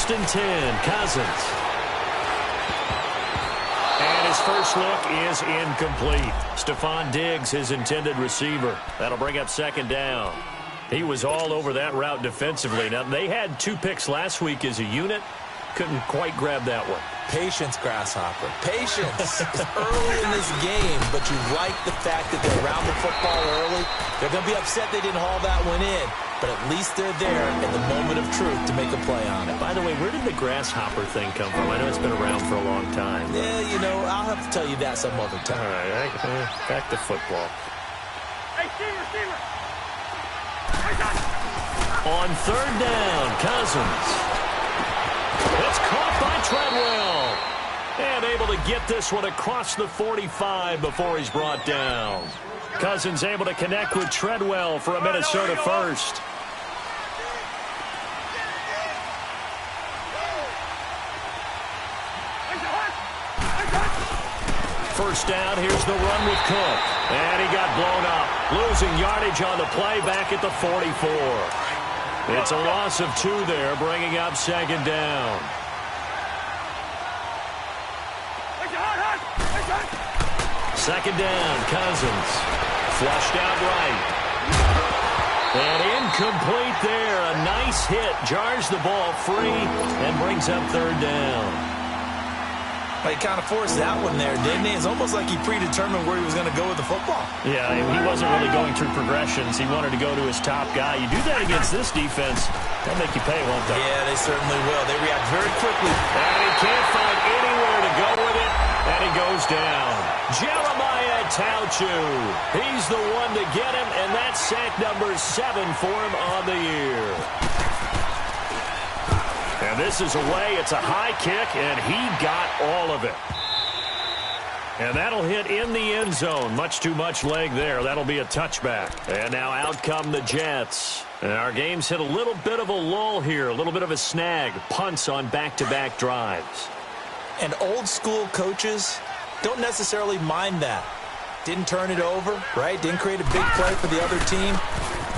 First and 10, Cousins. And his first look is incomplete. Stephon Diggs, his intended receiver. That'll bring up second down. He was all over that route defensively. Now, they had 2 picks last week as a unit. Couldn't quite grab that one. Patience, Grasshopper. Patience. It's early in this game, but you like the fact that they're around the football early. They're going to be upset they didn't haul that one in, but at least they're there in the moment of truth to make a play on it. By the way, where did the Grasshopper thing come from? I know it's been around for a long time. Yeah, you know, I'll have to tell you that some other time. All right, back to football. Hey, receiver. On third down, Cousins. It's caught by Treadwell. And able to get this one across the 45 before he's brought down. Cousins able to connect with Treadwell for a Minnesota first. First down, here's the run with Cook. And he got blown up. Losing yardage on the play back at the 44. It's a loss of 2 there, bringing up second down. Second down, Cousins. Flushed out right. And incomplete there. A nice hit. Jars the ball free and brings up third down. He kind of forced that one there, didn't he? It's almost like he predetermined where he was going to go with the football. Yeah, he wasn't really going through progressions. He wanted to go to his top guy. You do that against this defense, they'll make you pay, won't they? Yeah, they certainly will. They react very quickly. And he can't find anywhere to go with it, and he goes down. Jeremiah Tauchu. He's the one to get him, and that's sack number 7 for him on the year. And this is away. It's a high kick, and he got all of it. And that'll hit in the end zone. Much too much leg there. That'll be a touchback. And now out come the Jets. And our game's hit a little bit of a lull here, a little bit of a snag. Punts on back-to-back drives. And old-school coaches don't necessarily mind that. Didn't turn it over, right? Didn't create a big play for the other team.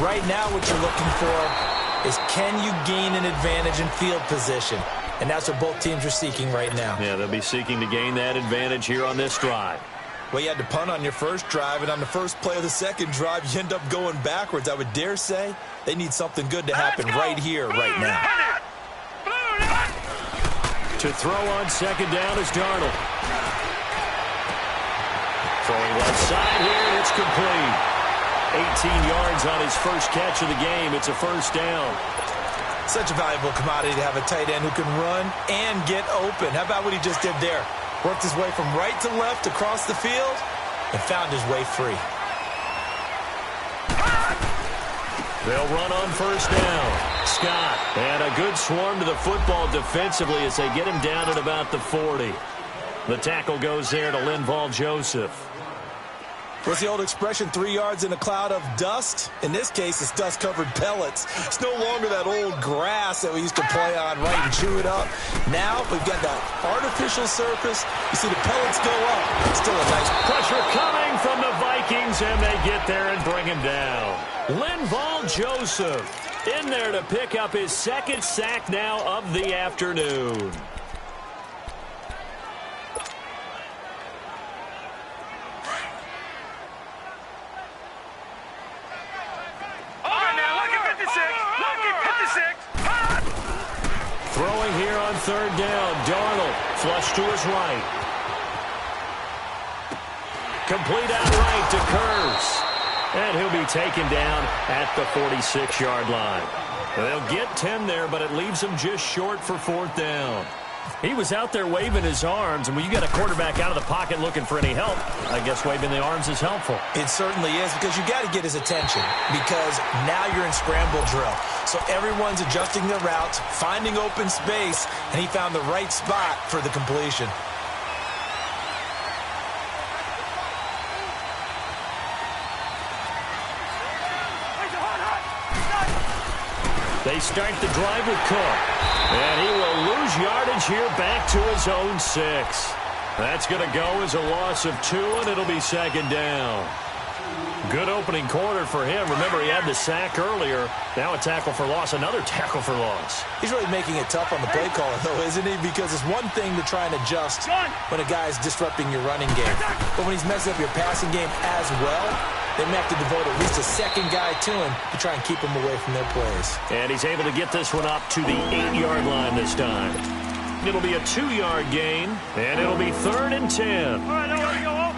Right now what you're looking for is can you gain an advantage in field position? And that's what both teams are seeking right now. Yeah, they'll be seeking to gain that advantage here on this drive. Well, you had to punt on your first drive, and on the first play of the second drive, you end up going backwards. I would dare say they need something good to happen right here, right now. To throw on second down is Darnold. Throwing left side here, and it's complete. 18 yards on his first catch of the game. It's a first down. Such a valuable commodity to have a tight end who can run and get open. How about what he just did there? Worked his way from right to left across the field and found his way free. They'll run on first down. Scott, and a good swarm to the football defensively as they get him down at about the 40. The tackle goes there to Linval Joseph. What's the old expression, 3 yards in a cloud of dust? In this case, it's dust-covered pellets. It's no longer that old grass that we used to play on, right, and chew it up. Now we've got that artificial surface. You see the pellets go up. Still a nice pressure coming from the Vikings, and they get there and bring him down. Linval Joseph in there to pick up his second sack now of the afternoon. Throwing here on third down. Darnold flush to his right. Complete out right to Kurz. And he'll be taken down at the 46-yard line. They'll get 10 there, but it leaves them just short for fourth down. He was out there waving his arms, and when you got a quarterback out of the pocket looking for any help, I guess waving the arms is helpful. It certainly is, because you got to get his attention, because now you're in scramble drill. So everyone's adjusting their routes, finding open space, and he found the right spot for the completion. They start the drive with Cook. And he will lose yardage here back to his own 6. That's going to go as a loss of 2, and it'll be second down. Good opening quarter for him. Remember, he had the sack earlier. Now a tackle for loss, another tackle for loss. He's really making it tough on the play caller, though, isn't he? Because it's one thing to try and adjust when a guy is disrupting your running game. But when he's messing up your passing game as well, they may have to devote at least a second guy to him to try and keep him away from their plays. And he's able to get this one up to the 8-yard line this time. It'll be a 2-yard gain, and it'll be 3rd and 10. All right, yellow.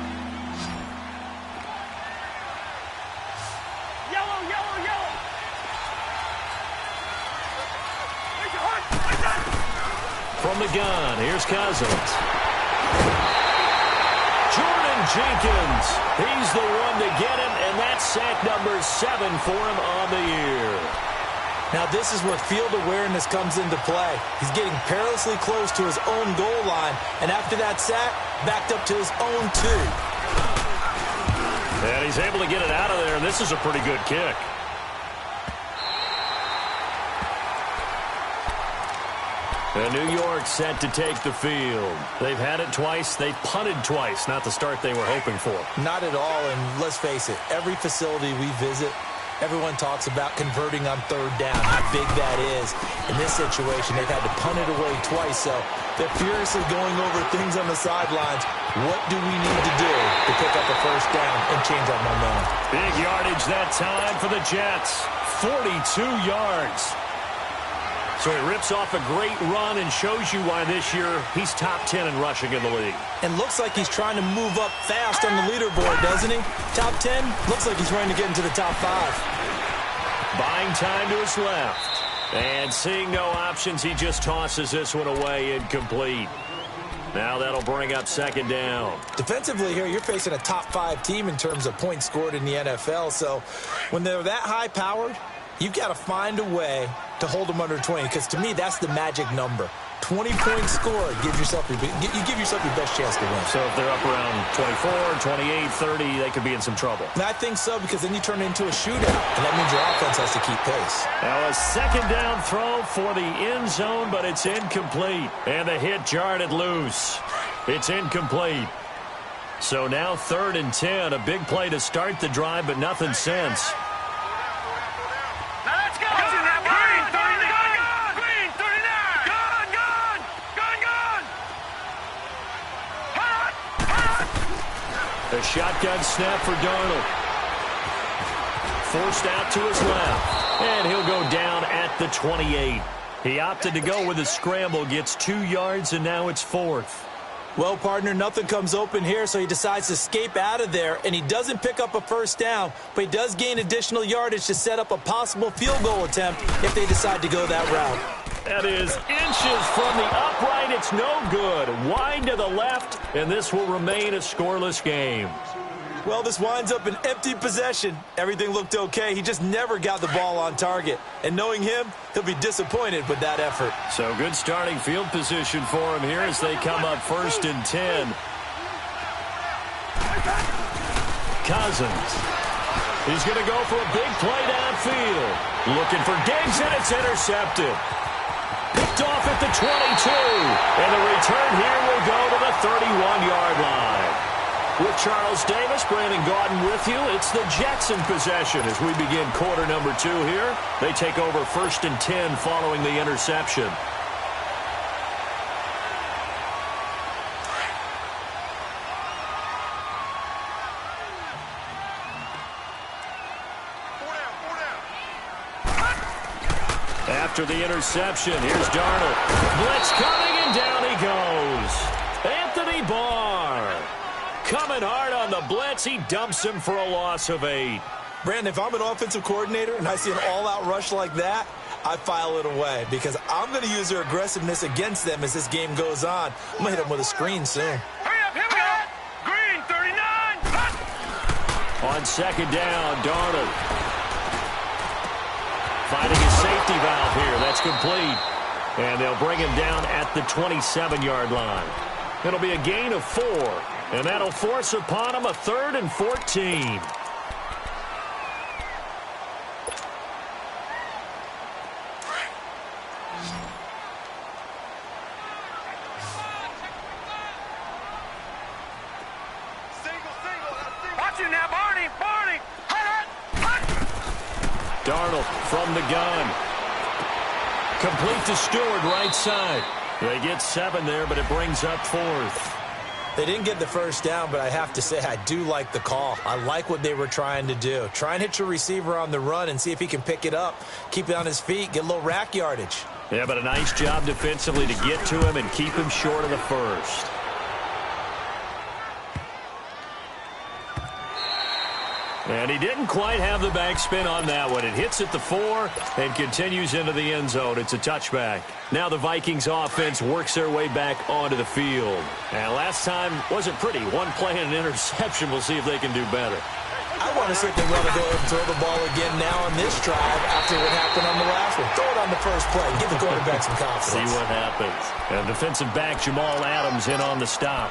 From the gun, here's Cousins. Jordan Jenkins, he's the one to get him, and that's sack number 7 for him on the year. Now this is where field awareness comes into play. He's getting perilously close to his own goal line, and after that sack, backed up to his own 2. And he's able to get it out of there, and this is a pretty good kick. And New York set to take the field. They've had it twice. They've punted twice. Not the start they were hoping for. Not at all, and let's face it, every facility we visit, everyone talks about converting on 3rd down, how big that is. In this situation, they've had to punt it away twice, so they're furiously going over things on the sidelines. What do we need to do to pick up a 1st down and change our momentum? Big yardage that time for the Jets. 42 yards. So he rips off a great run and shows you why this year he's top 10 in rushing in the league. And looks like he's trying to move up fast on the leaderboard, doesn't he? Top 10, looks like he's trying to get into the top 5. Buying time to his left. And seeing no options, he just tosses this one away incomplete. Now that'll bring up 2nd down. Defensively here, you're facing a top 5 team in terms of points scored in the NFL. So when they're that high-powered, you've got to find a way to hold them under 20, because to me, that's the magic number. 20 points scored, you give yourself your best chance to win. So if they're up around 24, 28, 30, they could be in some trouble. And I think so, because then you turn it into a shootout, and that means your offense has to keep pace. Now a 2nd down throw for the end zone, but it's incomplete. And the hit jarred it loose. It's incomplete. So now 3rd and 10, a big play to start the drive, but nothing since. A shotgun snap for Darnold. Forced out to his left. And he'll go down at the 28. He opted to go with a scramble, gets 2 yards, and now it's 4th. Well, partner, nothing comes open here, so he decides to escape out of there, and he doesn't pick up a 1st down, but he does gain additional yardage to set up a possible field goal attempt if they decide to go that route. That is inches from the upright. It's no good. Wide to the left, and this will remain a scoreless game. Well, this winds up an empty possession. Everything looked okay. He just never got the ball on target. And knowing him, he'll be disappointed with that effort. So good starting field position for him here as they come up 1st and 10. Cousins. He's going to go for a big play downfield. Looking for Diggs, and it's intercepted. Picked off at the 22. And the return here will go to the 31-yard line. With Charles Davis, Brandon Gaudin with you. It's the Jets in possession as we begin quarter number 2 here. They take over 1st and 10 following the interception. After the interception, here's Darnold. Blitz coming, and down he goes. Anthony Barr. Coming hard on the blitz. He dumps him for a loss of 8. Brandon, if I'm an offensive coordinator and I see an all-out rush like that, I file it away because I'm going to use their aggressiveness against them as this game goes on. I'm going to hit them with a screen soon. Hurry up, here we go. Green, 39. On 2nd down, Darnold. Finding his safety valve here. That's complete. And they'll bring him down at the 27-yard line. It'll be a gain of 4. And that'll force upon him a 3rd and 14. Got you now, Barney. Barney. Darnold from the gun. Complete to Stewart, right side. They get 7 there, but it brings up 4th. They didn't get the first down, but I have to say I do like the call. I like what they were trying to do. Try and hit your receiver on the run and see if he can pick it up, keep it on his feet, get a little rack yardage. Yeah, but a nice job defensively to get to him and keep him short of the first. And he didn't quite have the backspin on that one. It hits at the 4 and continues into the end zone. It's a touchback. Now the Vikings offense works their way back onto the field. And last time wasn't pretty. One play and an interception. We'll see if they can do better. I want to see if they want to go ahead and throw the ball again now on this drive after what happened on the last one. Throw it on the first play. Give the quarterback some confidence. See what happens. And defensive back Jamal Adams in on the stop.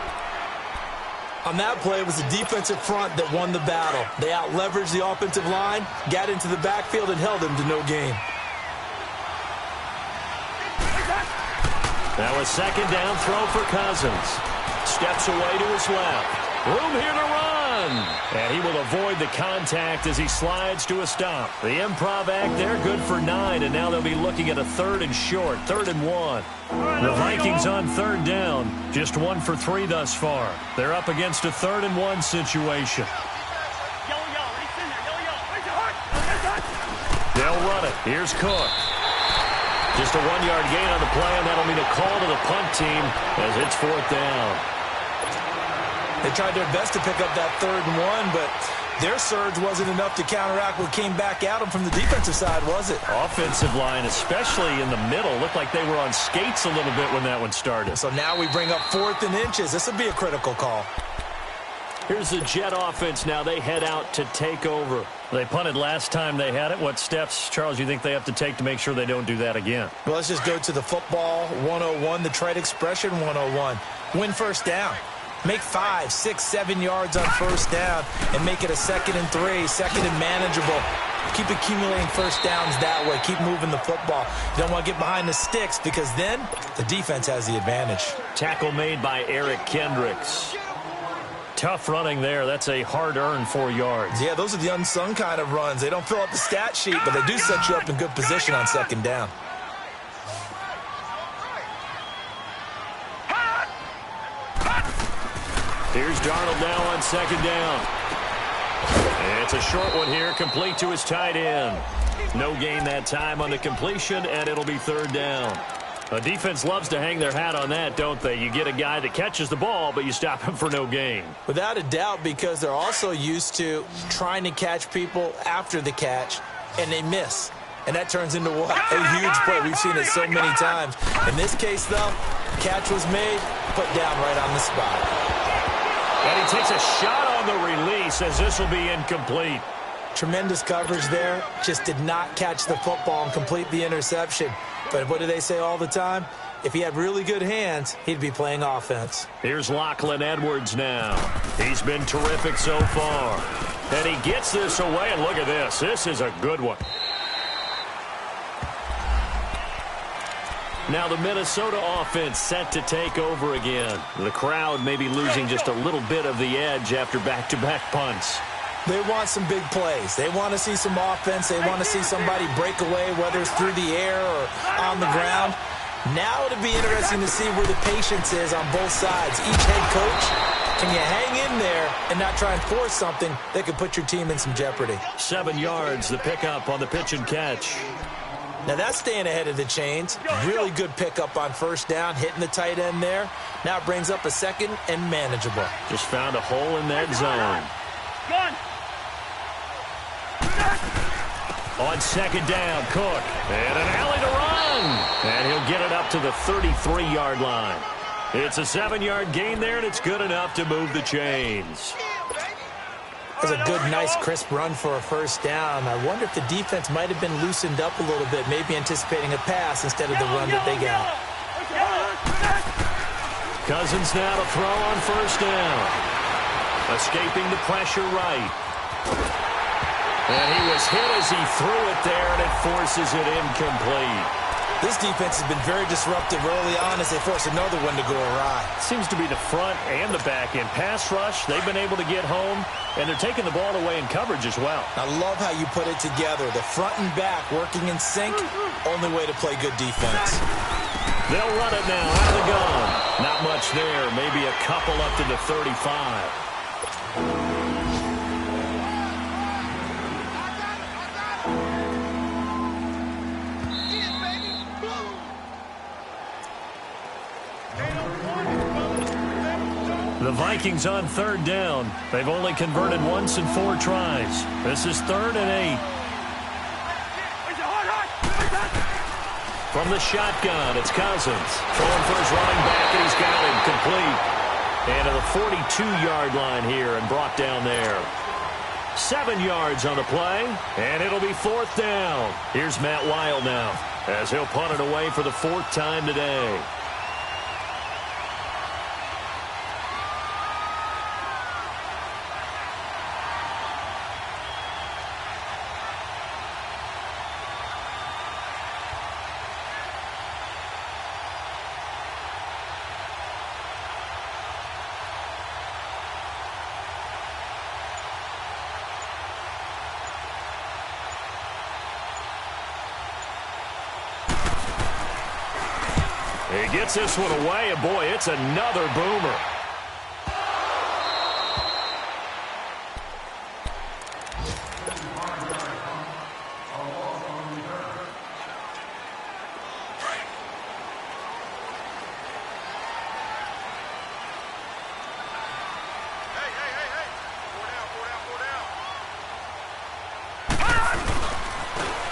On that play, it was the defensive front that won the battle. They out-leveraged the offensive line, got into the backfield, and held them to no gain. Now a second down throw for Cousins. Steps away to his left. Room here to run. And he will avoid the contact as he slides to a stop. The improv act there, good for 9, and now they'll be looking at a 3rd and short, 3rd and 1. The Vikings on 3rd down, just 1 for 3 thus far. They're up against a 3rd and 1 situation. They'll run it. Here's Cook. Just a 1-yard gain on the play, and that'll mean a call to the punt team as it's 4th down. They tried their best to pick up that 3rd and 1, but their surge wasn't enough to counteract what came back at them from the defensive side, was it? Offensive line, especially in the middle, looked like they were on skates a little bit when that one started. So now we bring up 4th and inches. This will be a critical call. Here's the Jet offense now. They head out to take over. They punted last time they had it. What steps, Charles, you think they have to take to make sure they don't do that again? Well, let's just go to the football 101, the trade expression 101. Win first down. Make 5, 6, 7 yards on first down and make it a 2nd and 3, 2nd and manageable. Keep accumulating first downs that way. Keep moving the football. You don't want to get behind the sticks because then the defense has the advantage. Tackle made by Eric Kendricks. Tough running there. That's a hard-earned 4 yards. Yeah, those are the unsung kind of runs. They don't fill up the stat sheet, but they do set you up in good position on 2nd down. Here's Darnold now on 2nd down. It's a short one here, complete to his tight end. No gain that time on the completion, and it'll be 3rd down. A defense loves to hang their hat on that, don't they? You get a guy that catches the ball, but you stop him for no gain. Without a doubt, because they're also used to trying to catch people after the catch, and they miss. And that turns into what? A huge play. We've seen it so many times. In this case, though, catch was made, put down right on the spot. And he takes a shot on the release as this will be incomplete. Tremendous coverage there. Just did not catch the football and complete the interception. But what do they say all the time? If he had really good hands, he'd be playing offense. Here's Lachlan Edwards now. He's been terrific so far. And he gets this away, and look at this. This is a good one. Now the Minnesota offense set to take over again. The crowd may be losing just a little bit of the edge after back-to-back punts. They want some big plays. They want to see some offense. They want to see somebody break away, whether it's through the air or on the ground. Now it'll be interesting to see where the patience is on both sides. Each head coach, can you hang in there and not try and force something that could put your team in some jeopardy? 7 yards, the pickup on the pitch and catch. Now that's staying ahead of the chains. Really good pickup on first down, hitting the tight end there. Now it brings up a 2nd and manageable. Just found a hole in that zone. On 2nd down, Cook. And an alley to run. And he'll get it up to the 33-yard line. It's a 7-yard gain there, and it's good enough to move the chains. That was a good, nice, crisp run for a first down. I wonder if the defense might have been loosened up a little bit, maybe anticipating a pass instead of the run that they got. Cousins now to throw on first down. Escaping the pressure right. And he was hit as he threw it there, and it forces it incomplete. This defense has been very disruptive early on as they force another one to go awry. Seems to be the front and the back end. Pass rush, they've been able to get home, and they're taking the ball away in coverage as well. I love how you put it together. The front and back working in sync, only way to play good defense. They'll run it now out of the gun. Not much there, maybe a couple up to the 35. The Vikings on third down. They've only converted once in 4 tries. This is 3rd and 8. From the shotgun, it's Cousins. Throwing for his running back, and he's got him complete. And to the 42-yard line here and brought down there. 7 yards on the play, and it'll be 4th down. Here's Matt Wild now as he'll punt it away for the 4th time today. He gets this one away, and boy, it's another boomer.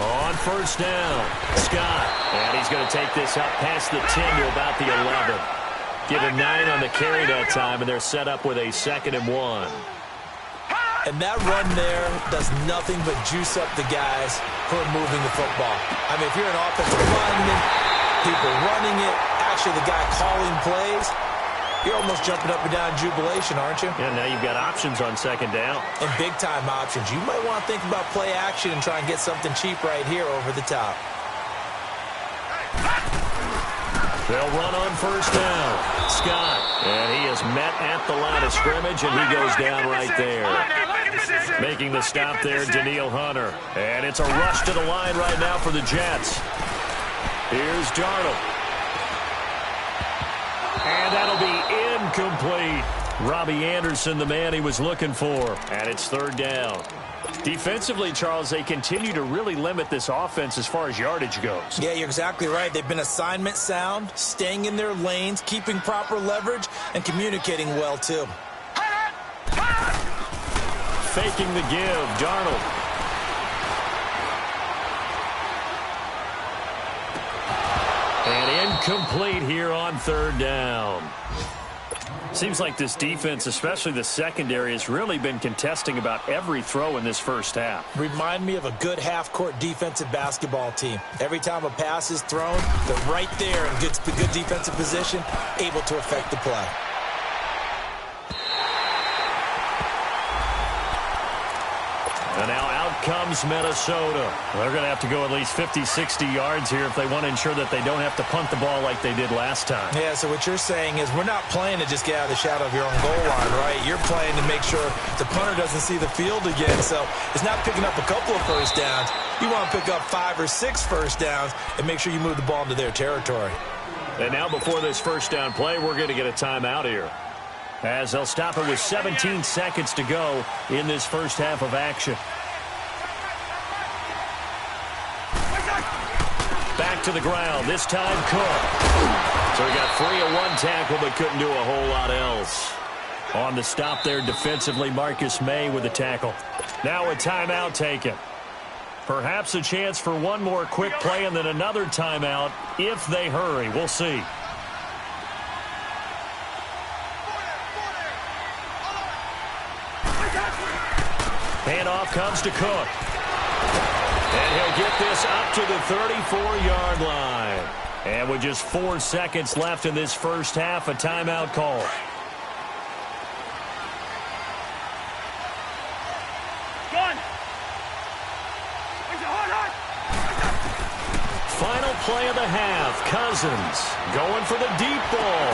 On first down, Scott. And he's going to take this up past the 10 to about the 11. Give him 9 on the carry that time, and they're set up with a 2nd and 1. And that run there does nothing but juice up the guys who are moving the football. I mean, if you're an offensive lineman, people running it, actually the guy calling plays, you're almost jumping up and down in jubilation, aren't you? Yeah, now you've got options on 2nd down. And big-time options. You might want to think about play action and try and get something cheap right here over the top. They'll run on first down. Scott, and he is met at the line of scrimmage, and he goes down right there. Making the stop there, Danielle Hunter. And it's a rush to the line right now for the Jets. Here's Darnold. And that'll be incomplete. Robbie Anderson, the man he was looking for. And it's 3rd down. Defensively, Charles, they continue to really limit this offense as far as yardage goes. Yeah, you're exactly right. They've been assignment sound, staying in their lanes, keeping proper leverage, and communicating well, too. Faking the give, Darnold. And incomplete here on 3rd down. Seems like this defense, especially the secondary, has really been contesting about every throw in this first half. Remind me of a good half-court defensive basketball team. Every time a pass is thrown, they're right there in good defensive position, able to affect the play. And now out comes Minnesota. They're going to have to go at least 50, 60 yards here if they want to ensure that they don't have to punt the ball like they did last time. Yeah, so what you're saying is we're not playing to just get out of the shadow of your own goal line, right? You're playing to make sure the punter doesn't see the field again. So it's not picking up a couple of first downs. You want to pick up 5 or 6 first downs and make sure you move the ball into their territory. And now before this first down play, we're going to get a timeout here, as they'll stop it with 17 seconds to go in this first half of action. Back to the ground, this time Cook. So he got free of 1 tackle but couldn't do a whole lot else. On the stop there defensively, Marcus May with the tackle. Now a timeout taken. Perhaps a chance for one more quick play and then another timeout if they hurry. We'll see. Handoff comes to Cook. And he'll get this up to the 34-yard line. And with just 4 seconds left in this first half, a timeout call. Final play of the half. Cousins going for the deep ball.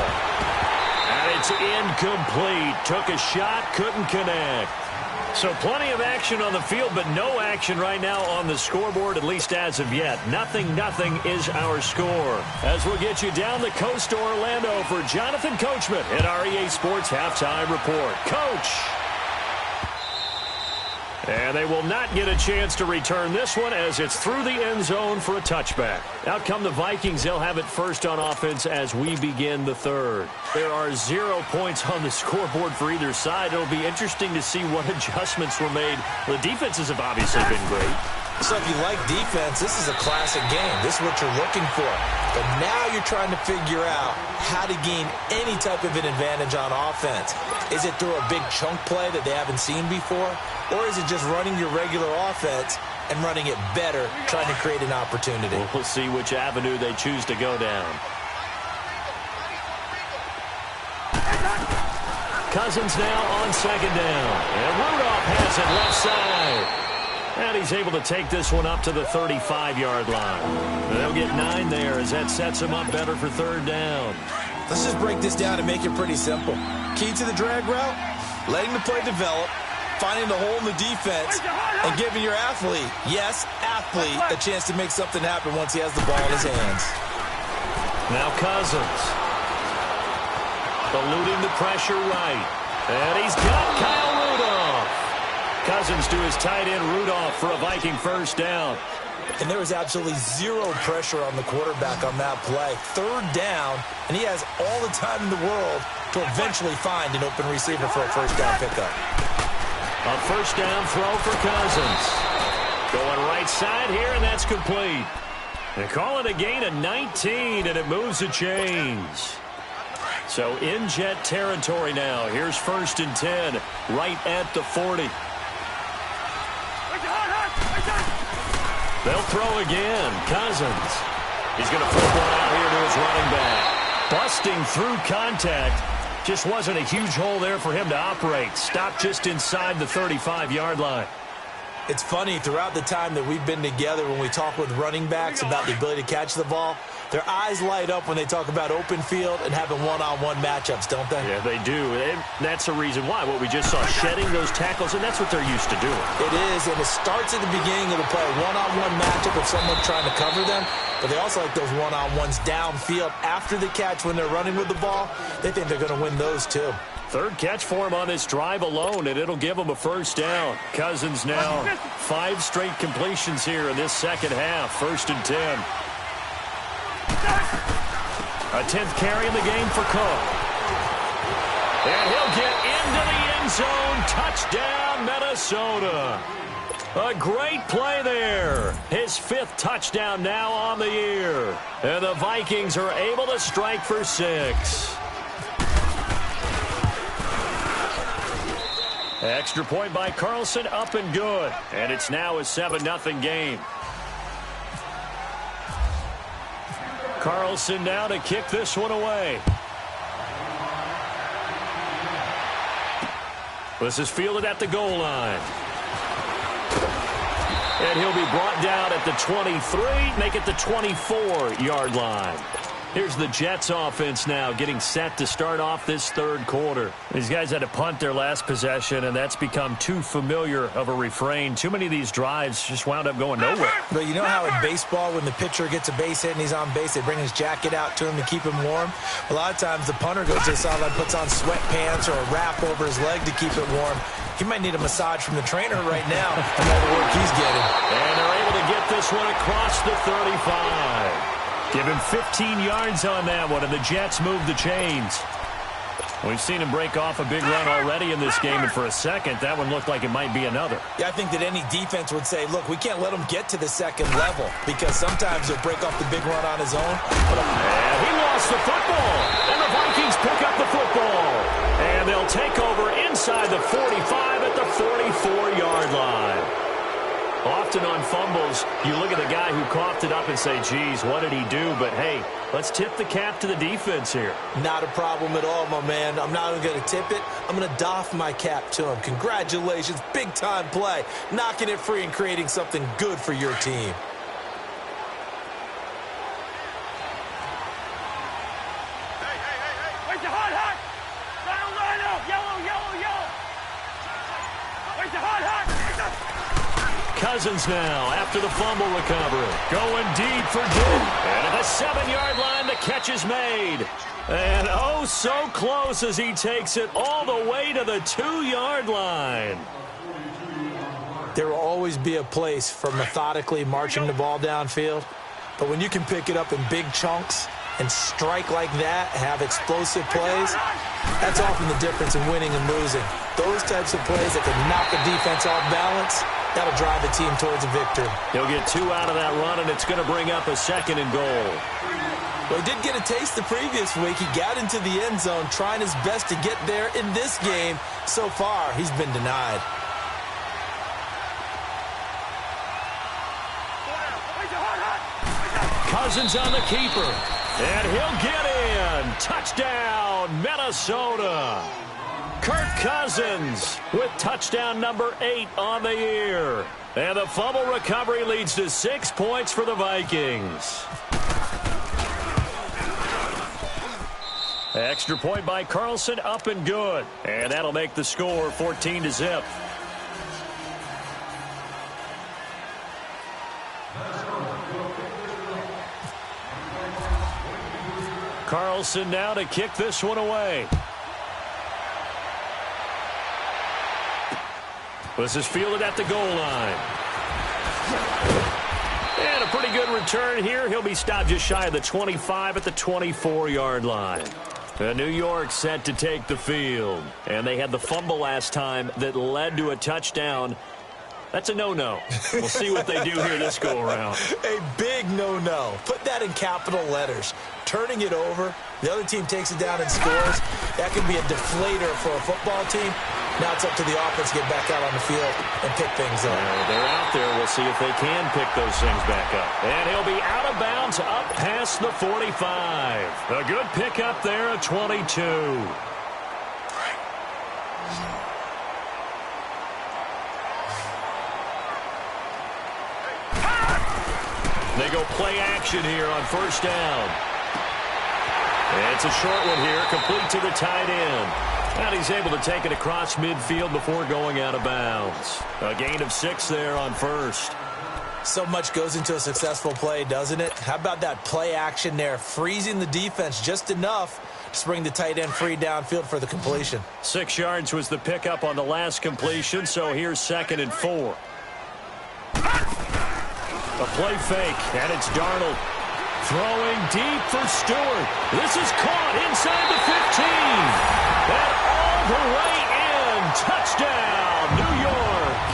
And it's incomplete. Took a shot, couldn't connect. So plenty of action on the field, but no action right now on the scoreboard, at least as of yet. 0-0 is our score. As we'll get you down the coast to Orlando for Jonathan Coachman at our EA Sports Halftime Report. Coach! And they will not get a chance to return this one as it's through the end zone for a touchback. Out come the Vikings. They'll have it first on offense as we begin the third. There are 0 points on the scoreboard for either side. It'll be interesting to see what adjustments were made. The defenses have obviously been great. So if you like defense, this is a classic game. This is what you're looking for. But now you're trying to figure out how to gain any type of an advantage on offense. Is it through a big chunk play that they haven't seen before? Or is it just running your regular offense and running it better, trying to create an opportunity? We'll see which avenue they choose to go down. Cousins now on second down. And Rudolph has it left side. And he's able to take this one up to the 35-yard line. They'll get 9 there as that sets him up better for third down. Let's just break this down and make it pretty simple. Key to the drag route, letting the play develop, finding the hole in the defense, and giving your athlete, yes, athlete, a chance to make something happen once he has the ball in his hands. Now Cousins. Eluding the pressure right. And he's got Kyle Rudolph. Cousins to his tight end Rudolph for a Viking first down. And there was absolutely 0 pressure on the quarterback on that play. Third down, and he has all the time in the world to eventually find an open receiver for a first down pickup. A first down throw for Cousins. Going right side here, and that's complete. They call it a gain of 19, and it moves the chains. So in jet territory now. Here's 1st and 10, right at the 40. They'll throw again. Cousins. He's going to flip one out here to his running back. Busting through contact. Just wasn't a huge hole there for him to operate. Stopped just inside the 35-yard line. It's funny, throughout the time that we've been together, when we talk with running backs about the ability to catch the ball, their eyes light up when they talk about open field and having one-on-one matchups, don't they? Yeah, they do. And that's the reason why. What we just saw, shedding those tackles, and that's what they're used to doing. It is, and it starts at the beginning of the play. One-on-one matchup of someone trying to cover them, but they also like those one-on-ones downfield after the catch when they're running with the ball. They think they're going to win those, too. Third catch for him on this drive alone, and it'll give him a first down. Cousins now 5 straight completions here in this second half. 1st and 10. A 10th carry in the game for Cook. And he'll get into the end zone. Touchdown, Minnesota. A great play there. His 5th touchdown now on the year. And the Vikings are able to strike for 6. Extra point by Carlson, up and good. And it's now a 7-0 game. Carlson now to kick this one away. This is fielded at the goal line. And he'll be brought down at the 23, make it the 24-yard line. Here's the Jets offense now getting set to start off this third quarter. These guys had to punt their last possession, and that's become too familiar of a refrain. Too many of these drives just wound up going nowhere. But you know how in baseball, when the pitcher gets a base hit and he's on base, they bring his jacket out to him to keep him warm? A lot of times the punter goes to the sideline, puts on sweatpants or a wrap over his leg to keep it warm. He might need a massage from the trainer right now from all the work he's getting. And they're able to get this one across the 35. Give him 15 yards on that one, and the Jets move the chains. We've seen him break off a big run already in this game, and for a second, that one looked like it might be another. Yeah, I think that any defense would say, look, we can't let him get to the second level, because sometimes he'll break off the big run on his own. And he lost the football, and the Vikings pick up the football. And they'll take over inside the 45 at the 44-yard line. Often on fumbles, you look at the guy who coughed it up and say, geez, what did he do? But, hey, let's tip the cap to the defense here. Not a problem at all, my man. I'm not even going to tip it. I'm going to doff my cap to him. Congratulations. Big-time play. Knocking it free and creating something good for your team. Cousins now after the fumble recovery. Going deep for Dick. And at the 7-yard line, the catch is made. And oh, so close as he takes it all the way to the 2-yard line. There will always be a place for methodically marching the ball downfield. But when you can pick it up in big chunks and strike like that, have explosive plays, that's often the difference in winning and losing. Those types of plays that can knock a defense off balance, that'll drive the team towards a victory. He'll get 2 out of that run, and it's going to bring up a 2nd and goal. Well, he did get a taste the previous week. He got into the end zone trying his best to get there in this game. So far, he's been denied. Cousins on the keeper. And he'll get in. Touchdown, Minnesota. Kirk Cousins with touchdown number 8 on the year. And the fumble recovery leads to 6 points for the Vikings. Extra point by Carlson, up and good. And that'll make the score 14-0. Carlson now to kick this one away. This is fielded at the goal line. And a pretty good return here. He'll be stopped just shy of the 25 at the 24-yard line. New York set to take the field. And they had the fumble last time that led to a touchdown. That's a no-no. We'll see what they do here this go-around. A big no-no. Put that in capital letters. Turning it over, the other team takes it down and scores. That can be a deflator for a football team. Now it's up to the offense to get back out on the field and pick things up. They're out there. We'll see if they can pick those things back up. And he'll be out of bounds up past the 45. A good pickup there at 22. They go play action here on first down. And it's a short one here, complete to the tight end. And he's able to take it across midfield before going out of bounds. A gain of 6 there on first. So much goes into a successful play, doesn't it? How about that play action there, freezing the defense just enough to bring the tight end free downfield for the completion. 6 yards was the pickup on the last completion, so here's 2nd and 4. A play fake, and it's Darnold. Throwing deep for Stewart. This is caught inside the 15. And all the way in. Touchdown, New York.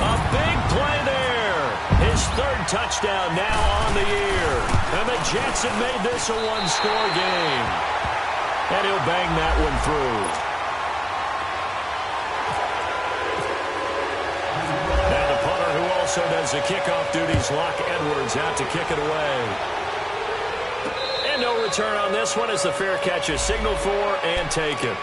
A big play there. His 3rd touchdown now on the year. And the Jets have made this a 1-score game. And he'll bang that one through. Also does the kickoff duties. Lock Edwards out to kick it away. And no return on this one as the fair catch is signaled for and taken.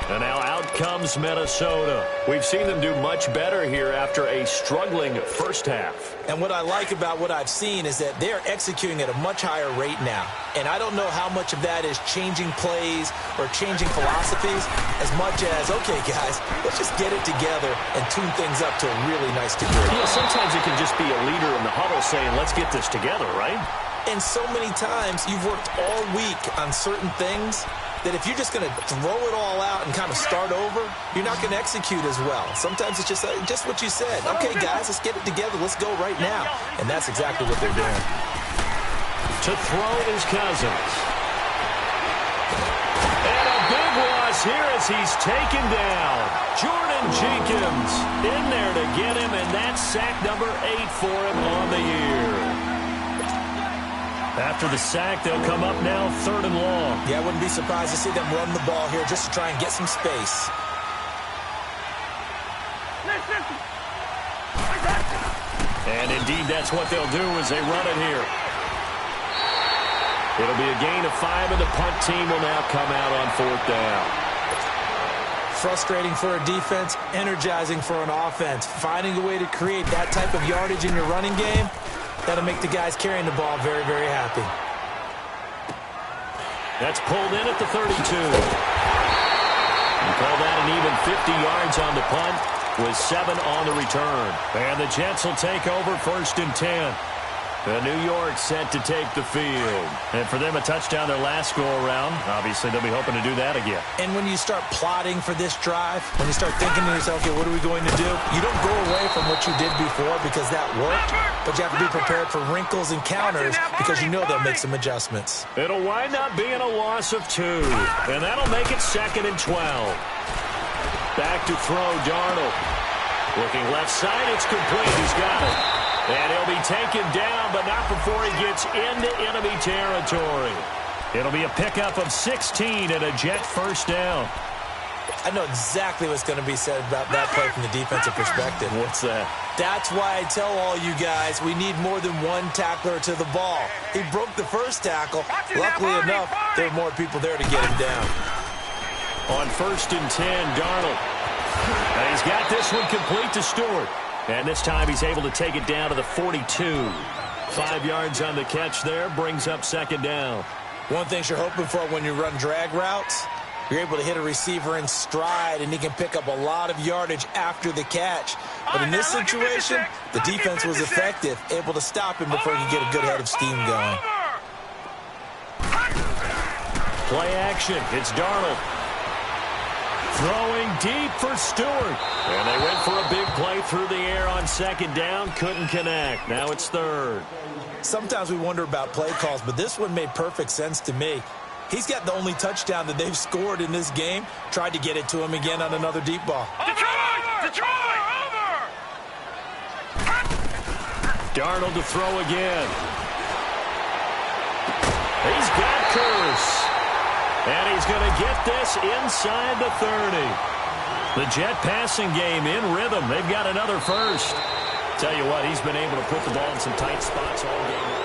And now out comes Minnesota. We've seen them do much better here after a struggling first half. And what I like about what I've seen is that they're executing at a much higher rate now. And I don't know how much of that is changing plays or changing philosophies as much as, okay, guys, let's just get it together and tune things up to a really nice degree. Yeah, sometimes it can just be a leader in the huddle saying, let's get this together, right? And so many times you've worked all week on certain things that if you're just going to throw it all out and kind of start over, you're not going to execute as well. Sometimes it's just what you said. Okay, guys, let's get it together. Let's go right now. And that's exactly what they're doing. To throw is Cousins. And a big loss here as he's taken down. Jordan Jenkins in there to get him, and that's sack number 8 for him on the year. After the sack, they'll come up now 3rd and long. Yeah, I wouldn't be surprised to see them run the ball here just to try and get some space. And indeed, that's what they'll do as they run it here. It'll be a gain of 5, and the punt team will now come out on 4th down. Frustrating for a defense, energizing for an offense. Finding a way to create that type of yardage in your running game, that'll make the guys carrying the ball very, very happy. That's pulled in at the 32. You call that an even 50 yards on the punt. with 7 on the return. And the Jets will take over 1st and 10. And New York set to take the field. And for them, a touchdown their last go-around. Obviously, they'll be hoping to do that again. And when you start plotting for this drive, when you start thinking to yourself, okay, what are we going to do? You don't go away from what you did before because that worked, but you have to be prepared for wrinkles and counters because you know they'll make some adjustments. It'll wind up being a loss of 2. And that'll make it 2nd and 12. Back to throw, Darnold. Looking left side, it's complete. He's got it. And he'll be taken down, but not before he gets into enemy territory. It'll be a pickup of 16 and a Jet 1st down. I know exactly what's going to be said about that play from the defensive perspective. What's that? That's why I tell all you guys we need more than one tackler to the ball. He broke the first tackle. Luckily enough, there were more people there to get him down. On 1st and 10, Darnold. And he's got this one complete to Stewart. And this time he's able to take it down to the 42. 5 yards on the catch there, brings up 2nd down. One thing you're hoping for when you run drag routes, you're able to hit a receiver in stride, and he can pick up a lot of yardage after the catch. But in this situation, the defense was effective, able to stop him before he could get a good head of steam going. Play action. It's Darnold. Throwing deep for Stewart. And they went for a big play through the air on 2nd down. Couldn't connect. Now it's 3rd. Sometimes we wonder about play calls, but this one made perfect sense to me. He's got the only touchdown that they've scored in this game. Tried to get it to him again on another deep ball. Detroit! Over! Darnold to throw again. He's got Curse. And he's going to get this inside the 30. The Jet passing game in rhythm. They've got another 1st. Tell you what, he's been able to put the ball in some tight spots all game.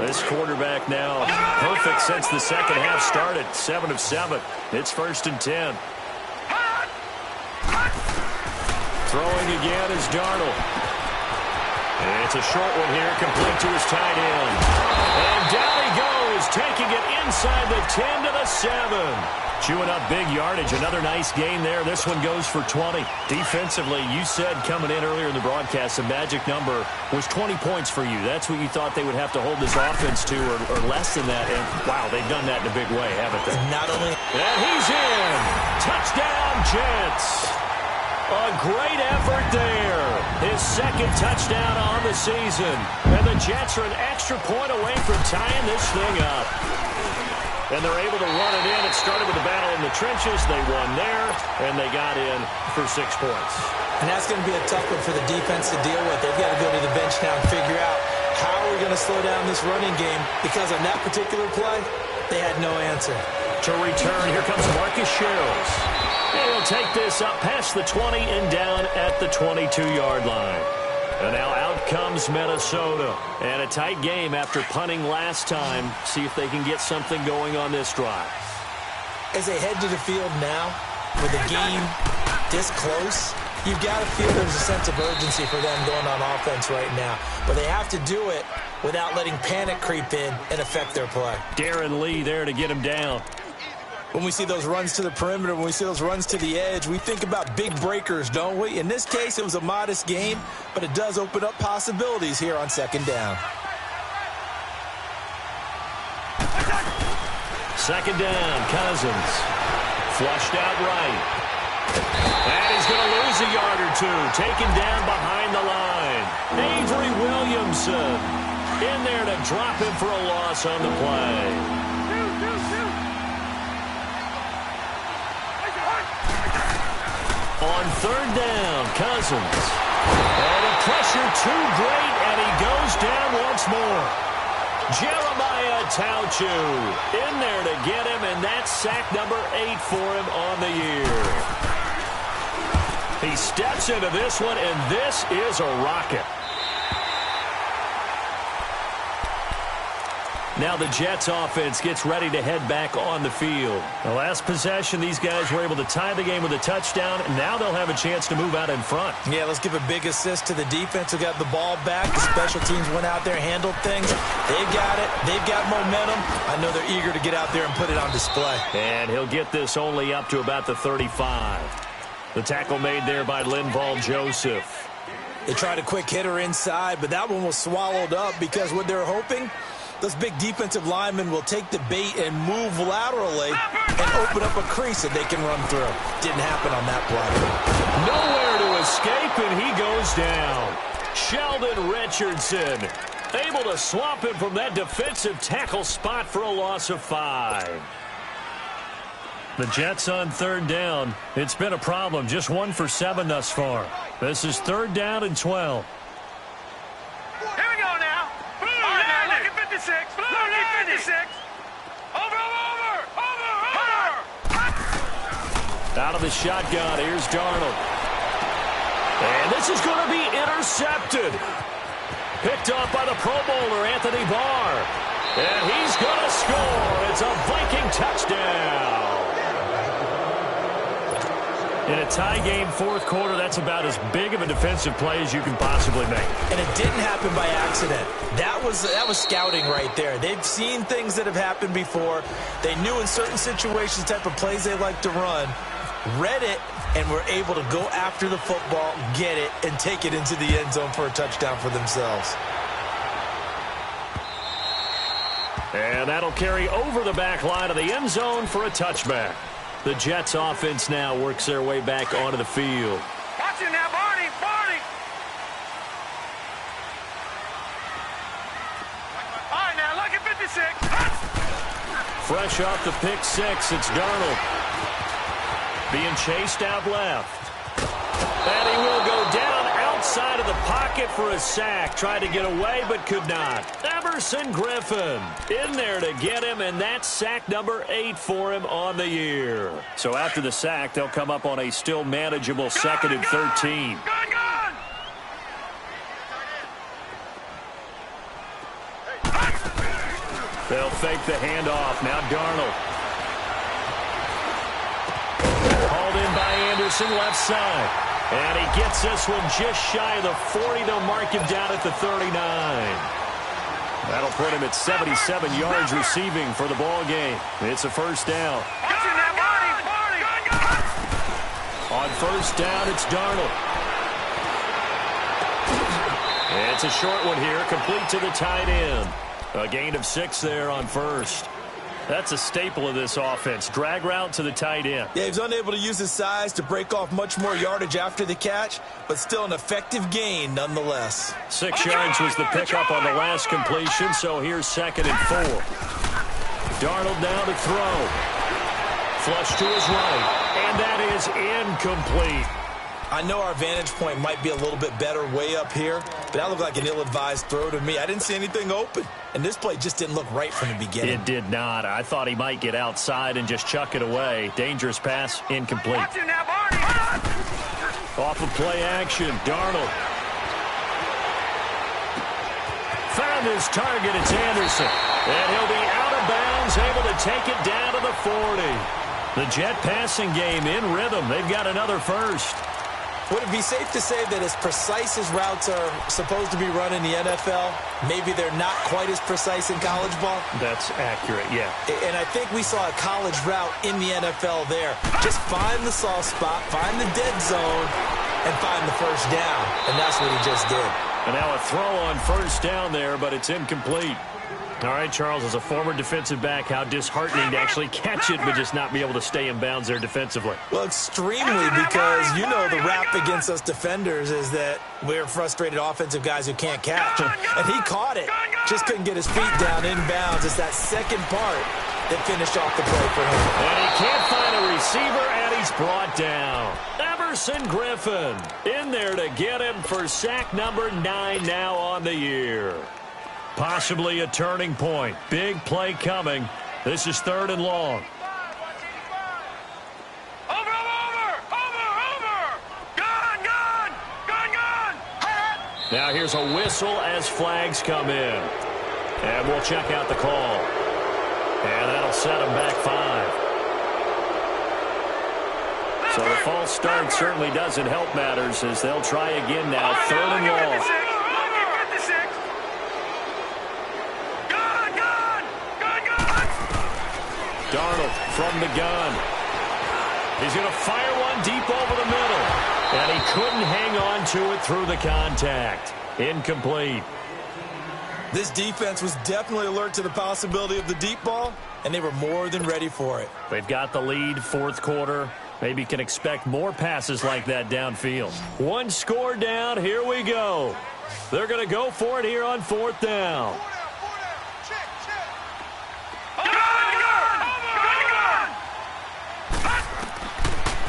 This quarterback now perfect since the 2nd half started. 7 of 7. It's 1st and 10. Throwing again is Darnold. It's a short one here, complete to his tight end. And down he goes, taking it inside the 10 to the 7. Chewing up big yardage. Another nice gain there. This one goes for 20. Defensively, you said coming in earlier in the broadcast, the magic number was 20 points for you. That's what you thought they would have to hold this offense to, or less than that. And, wow, they've done that in a big way, haven't they? Not only... And he's in. Touchdown, Jets. A great effort there. His 2nd touchdown on the season. And the Jets are an extra point away from tying this thing up. And they're able to run it in. It started with a battle in the trenches. They won there, and they got in for 6 points. And that's going to be a tough one for the defense to deal with. They've got to go to the bench now and figure out how are we going to slow down this running game, because on that particular play, they had no answer. To return, here comes Marcus Sherrills. And he'll take this up past the 20 and down at the 22-yard line. And now out comes Minnesota. And a tight game after punting last time. See if they can get something going on this drive. As they head to the field now, with the game this close, you've got to feel there's a sense of urgency for them going on offense right now. But they have to do it without letting panic creep in and affect their play. Darren Lee there to get him down. When we see those runs to the perimeter, when we see those runs to the edge, we think about big breakers, don't we? In this case, it was a modest game, but it does open up possibilities here on 2nd down. 2nd down, Cousins. Flushed out right. And he's going to lose a yard or 2. Taken down behind the line. Avery Williamson in there to drop him for a loss on the play. On 3rd down, Cousins. And the pressure too great, and he goes down once more. Jeremiah Tauchu in there to get him, and that's sack number 8 for him on the year. He steps into this one, and this is a rocket. Now the Jets offense gets ready to head back on the field. The last possession, these guys were able to tie the game with a touchdown, and now they'll have a chance to move out in front. Yeah, let's give a big assist to the defense who got the ball back. The special teams went out there, handled things. They've got it. They've got momentum. I know they're eager to get out there and put it on display. And he'll get this only up to about the 35. The tackle made there by Linval Joseph. They tried a quick hitter inside, but that one was swallowed up because what they're hoping, those big defensive linemen will take the bait and move laterally and open up a crease that they can run through. Didn't happen on that play. Nowhere to escape, and he goes down. Sheldon Richardson able to swamp him from that defensive tackle spot for a loss of 5. The Jets on third down. It's been a problem. Just 1 for 7 thus far. This is third down and 12. Here we go now. All right, now look at 56. Look at 56. Over. Out of the shotgun, here's Darnold. And this is going to be intercepted. Picked off by the Pro Bowler, Anthony Barr. And he's going to score. It's a Viking touchdown. In a tie game, fourth quarter, that's about as big of a defensive play as you can possibly make. And it didn't happen by accident. That was scouting right there. They've seen things that have happened before. They knew in certain situations the type of plays they like to run, read it, and were able to go after the football, get it, and take it into the end zone for a touchdown for themselves. And that'll carry over the back line of the end zone for a touchback. The Jets offense now works their way back onto the field. Watch it now, Barney. All right, now look at 56. Fresh off the pick six, it's Darnold. Being chased out left. And he will go down outside of the pocket for a sack. Tried to get away, but could not. Everson Griffin in there to get him, and that's sack number 8 for him on the year. So after the sack, they'll come up on a still manageable 2nd and 13. Gun. They'll fake the handoff. Now Darnold. Hauled in by Anderson, left side. And he gets this one just shy of the 40. They'll mark him down at the 39. That'll put him at 77 yards receiving for the ball game. It's a first down. Watch it now, Barney. On first down, it's Darnold. It's a short one here, complete to the tight end. A gain of 6 there on first. That's a staple of this offense. Drag route to the tight end. Yeah, he's unable to use his size to break off much more yardage after the catch, but still an effective gain nonetheless. 6 yards was the pickup on the last completion, so here's 2nd and 4. Darnold now to throw. Flush to his right, and that is incomplete. I know our vantage point might be a little bit better way up here, but that looked like an ill-advised throw to me. I didn't see anything open, and this play just didn't look right from the beginning. It did not. I thought he might get outside and just chuck it away. Dangerous pass, incomplete. Watch it now, Barney. Off of play action, Darnold. Found his target, it's Anderson. And he'll be out of bounds, able to take it down to the 40. The Jet passing game in rhythm. They've got another first. Would it be safe to say that as precise as routes are supposed to be run in the NFL, maybe they're not quite as precise in college ball? That's accurate, yeah. And I think we saw a college route in the NFL there. Just find the soft spot, find the dead zone, and find the first down. And that's what he just did. And now a throw on first down there, but it's incomplete. All right, Charles, as a former defensive back, how disheartening to actually catch it but just not be able to stay in bounds there defensively. Well, extremely, because you know the rap against us defenders is that we're frustrated offensive guys who can't catch. And he caught it, just couldn't get his feet down in bounds. It's that second part that finished off the play for him. And he can't find a receiver, and he's brought down. Everson Griffin in there to get him for sack number 9 now on the year. Possibly a turning point. Big play coming. This is 3rd and long. Over. Gun. Now here's a whistle as flags come in. And we'll check out the call. And that'll set them back 5. So the false start certainly doesn't help matters as they'll try again now. 3rd and long. Darnold from the gun. He's going to fire one deep over the middle. And he couldn't hang on to it through the contact. Incomplete. This defense was definitely alert to the possibility of the deep ball, and they were more than ready for it. They've got the lead, 4th quarter. Maybe can expect more passes like that downfield. 1 score down. Here we go. They're going to go for it here on 4th down.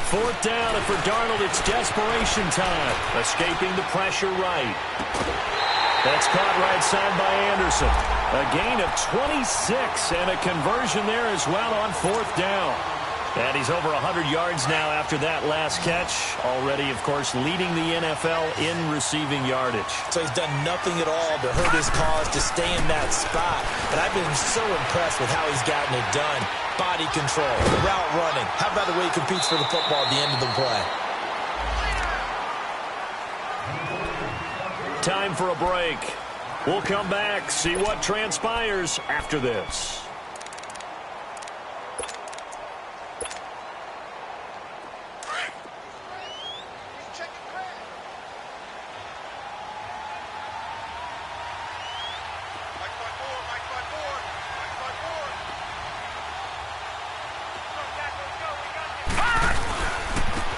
Fourth down, and for Darnold, it's desperation time. Escaping the pressure right. That's caught right side by Anderson. A gain of 26 and a conversion there as well on 4th down. And he's over 100 yards now after that last catch. Already, of course, leading the NFL in receiving yardage. So he's done nothing at all to hurt his cause to stay in that spot. And I've been so impressed with how he's gotten it done. Body control, route running. How about the way he competes for the football at the end of the play? Time for a break. We'll come back, see what transpires after this.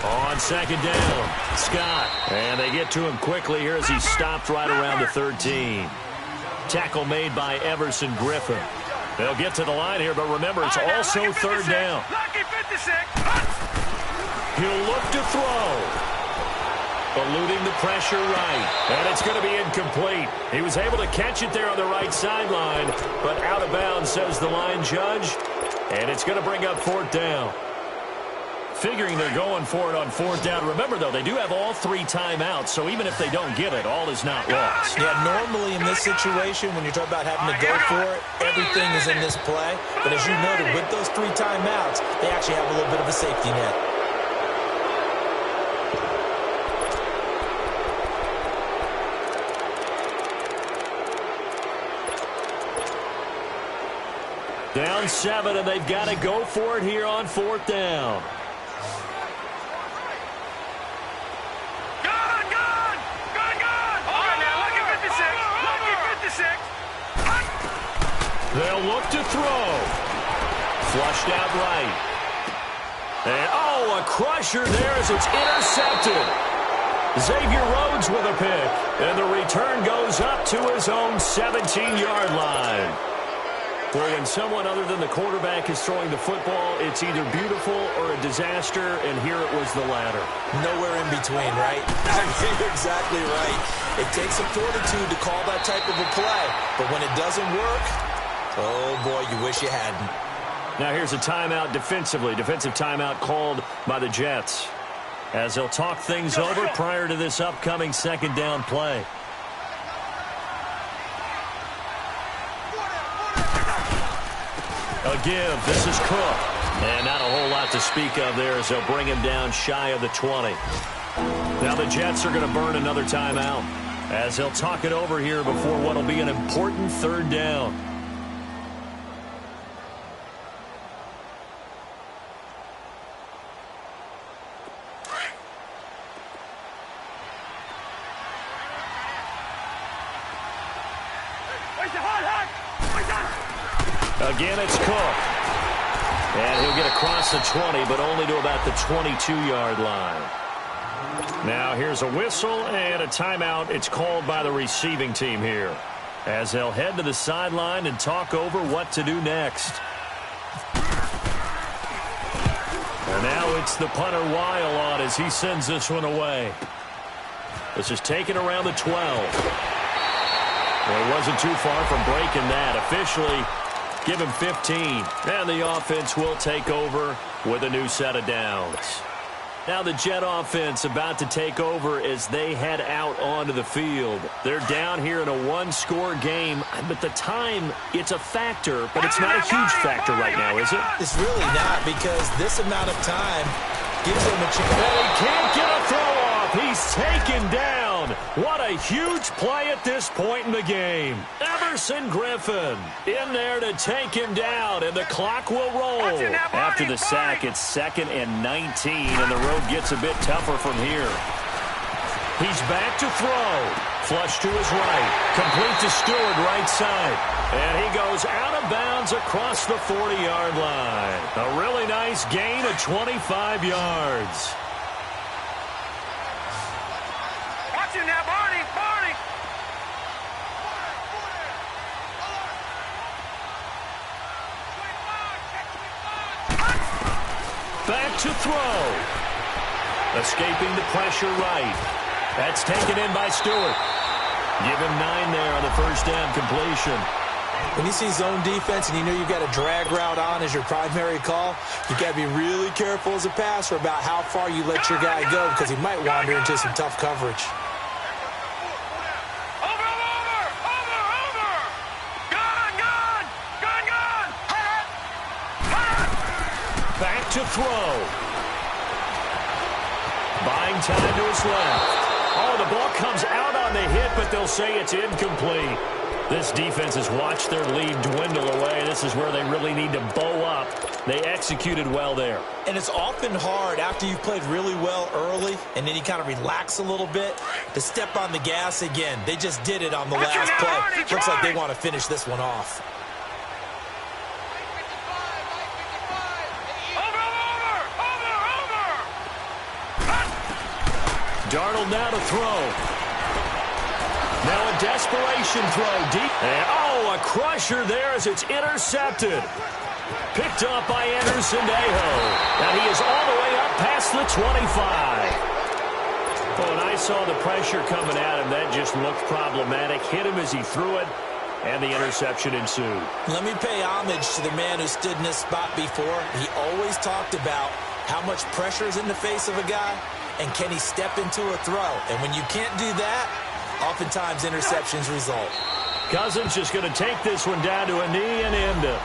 On 2nd down, Scott. And they get to him quickly here as he stopped right around the 13. Tackle made by Everson Griffin. They'll get to the line here, but remember, it's also 3rd down. He'll look to throw. Eluding the pressure right. And it's going to be incomplete. He was able to catch it there on the right sideline, but out of bounds, says the line judge. And it's going to bring up 4th down. Figuring they're going for it on 4th down. Remember, though, they do have all 3 timeouts, so even if they don't get it, all is not lost. Yeah, normally in this situation, when you're talking about having to go for it, everything is in this play. But as you noted, with those 3 timeouts, they actually have a little bit of a safety net. Down 7, and they've got to go for it here on 4th down. They'll look to throw. Flushed out right. And, oh, a crusher there as it's intercepted. Xavier Rhodes with a pick. And the return goes up to his own 17-yard line. Well, when someone other than the quarterback is throwing the football, it's either beautiful or a disaster, and here it was the latter. Nowhere in between, right? I mean, you're exactly right. It takes some fortitude to call that type of a play, but when it doesn't work, oh, boy, you wish you hadn't. Now here's a timeout defensively. Defensive timeout called by the Jets as they'll talk things over prior to this upcoming 2nd down play. A give. This is Cook. And not a whole lot to speak of there as they'll bring him down shy of the 20. Now the Jets are going to burn another timeout as they'll talk it over here before what will be an important 3rd down. Again, it's Cook. And he'll get across the 20, but only to about the 22-yard line. Now here's a whistle and a timeout. It's called by the receiving team here as they'll head to the sideline and talk over what to do next. And now it's the punter Weil on as he sends this one away. This is taken around the 12. Well, it wasn't too far from breaking that. Officially, give him 15. And the offense will take over with a new set of downs. Now the Jet offense about to take over as they head out onto the field. They're down here in a one-score game, but the time, it's a factor, but it's not a huge factor right now, is it? It's really not, because this amount of time gives them a chance. And he can't get a throw off. He's taken down. What a huge play at this point in the game. Everson Griffin in there to take him down, and the clock will roll. After the sack, it's 2nd and 19, and the road gets a bit tougher from here. He's back to throw. Flush to his right. Complete to Stewart, right side. And he goes out of bounds across the 40-yard line. A really nice gain of 25 yards. Watch it now, Barney, Barney. Back to throw. Escaping the pressure right. That's taken in by Stewart. Give him 9 there on the first down completion. When you see zone defense and you know you've got a drag route on as your primary call, you've got to be really careful as a passer about how far you let your guy go, because he might wander into some tough coverage. Back to throw. Buying time to his left. Oh, the ball comes out on the hit, but they'll say it's incomplete. This defense has watched their lead dwindle away. This is where they really need to bow up. They executed well there. And it's often hard after you've played really well early and then you kind of relax a little bit to step on the gas again. They just did it on the last play. Looks like they want to finish this one off. Darnold now to throw. Now a desperation throw deep. And, oh, a crusher there as it's intercepted. Picked up by Anderson Dejo. And he is all the way up past the 25. Oh, and I saw the pressure coming at him. That just looked problematic. Hit him as he threw it, and the interception ensued. Let me pay homage to the man who stood in this spot before. He always talked about how much pressure is in the face of a guy, and can he step into a throw? And when you can't do that, oftentimes interceptions result. Cousins just going to take this one down to a knee and end it.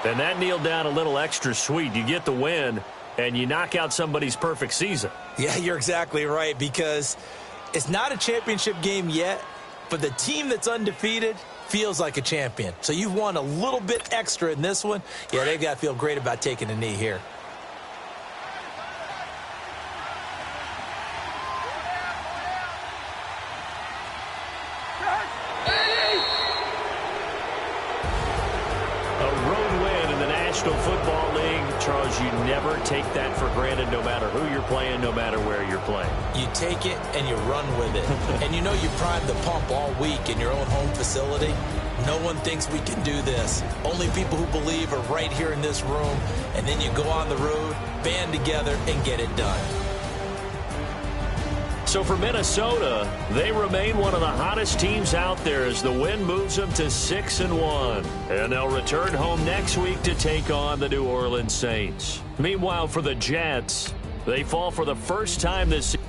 And that kneeled down a little extra sweet. You get the win, and you knock out somebody's perfect season. Yeah, you're exactly right, because it's not a championship game yet, but the team that's undefeated feels like a champion. So you've won a little bit extra in this one. Yeah, they've got to feel great about taking a knee here. Football League, Charles, you never take that for granted no matter who you're playing, no matter where you're playing. You take it and you run with it. And you know you primed the pump all week in your own home facility. No one thinks we can do this. Only people who believe are right here in this room. And then you go on the road, band together, and get it done. So for Minnesota, they remain one of the hottest teams out there as the win moves them to 6-1. And they'll return home next week to take on the New Orleans Saints. Meanwhile, for the Jets, they fall for the first time this season.